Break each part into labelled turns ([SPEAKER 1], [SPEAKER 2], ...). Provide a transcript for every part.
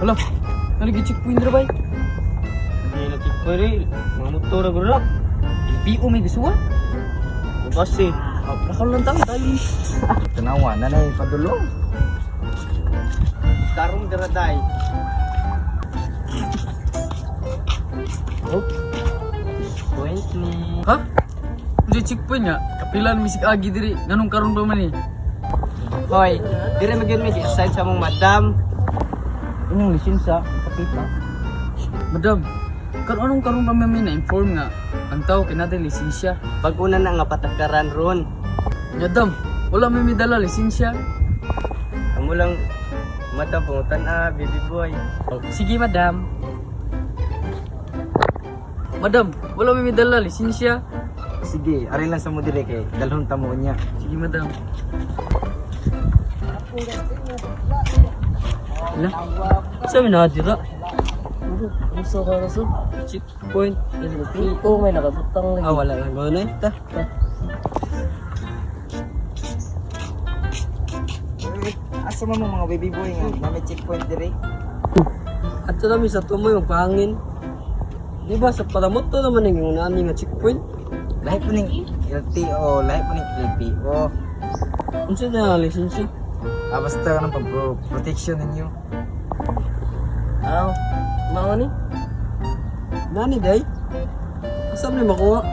[SPEAKER 1] Hala, nalagi-checkpoint na bay.
[SPEAKER 2] Hindi na tipo rin. Mga motor na gano'n.
[SPEAKER 1] LPO may gusto
[SPEAKER 2] Kasi,
[SPEAKER 1] Nakal lang tayo.
[SPEAKER 3] Tanawa na na padulong.
[SPEAKER 2] karong daraday.
[SPEAKER 1] Oh,
[SPEAKER 2] Point ni...
[SPEAKER 1] ha? Hindi checkpoint nga. Kapilan misik agi diri. Nganong karon pa man eh.
[SPEAKER 2] Hoy, dire magyan may assign sa mong madam.
[SPEAKER 3] Inyong lisensya, pakita.
[SPEAKER 1] Madam, anong karon pa man na inform nga ang tao kinada lisensya.
[SPEAKER 2] Pag-una na nga patakaran ron.
[SPEAKER 1] Madam, wala may dala lisensya.
[SPEAKER 2] Amo lang, madam, pangutan baby boy.
[SPEAKER 1] Sige, madam. Madam, wala may dala lisensya.
[SPEAKER 3] Sige, ari lang sa mo dire kay dalhon ta mo niya.
[SPEAKER 1] Sige, madam. Hala, sabi na dito.
[SPEAKER 2] Gusto ka raso?
[SPEAKER 1] Checkpoint.
[SPEAKER 2] Oo, may nakabutang lagi.
[SPEAKER 1] Wala lang. Gano'n eh. Ta.
[SPEAKER 3] Asa mo mga baby boy nga, na may checkpoint dire.
[SPEAKER 2] At ito namin sa tumo yung pangin. Di ba sa paramoto naman yung nani nga checkpoint?
[SPEAKER 3] Lahi po ning LTO, lahi po ning LPO.
[SPEAKER 2] Unsa na lisensya?
[SPEAKER 3] Basta ka ng protection ninyo.
[SPEAKER 2] Aw, mao ni? Nani day? Asam ni makuha?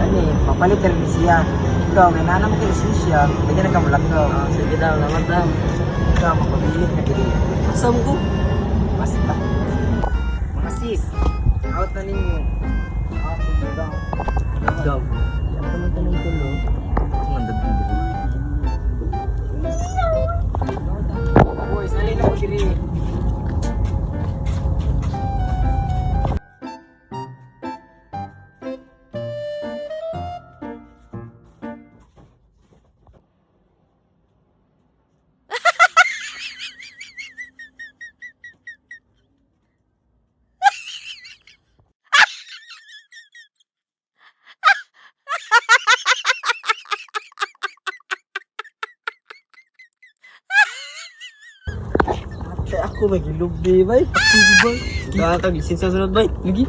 [SPEAKER 3] Ani, mapalit ka rin siya. Ikaw, may nanam ka lisensya, pwede na ka malakaw.
[SPEAKER 2] Sige daw, lamat daw.
[SPEAKER 3] Ikaw, mapabilit na diri.
[SPEAKER 2] Asam ko?
[SPEAKER 3] Basta. Mga sis, out na ninyo. Sige daw.
[SPEAKER 2] Daw. Ako naman tanong tulo.
[SPEAKER 3] Mandad din diri.
[SPEAKER 2] Boys, alin na mo diri. Ako may gilubdi bay. Ako bay. Kaya tag lisensa sunod bay.
[SPEAKER 1] Lagi.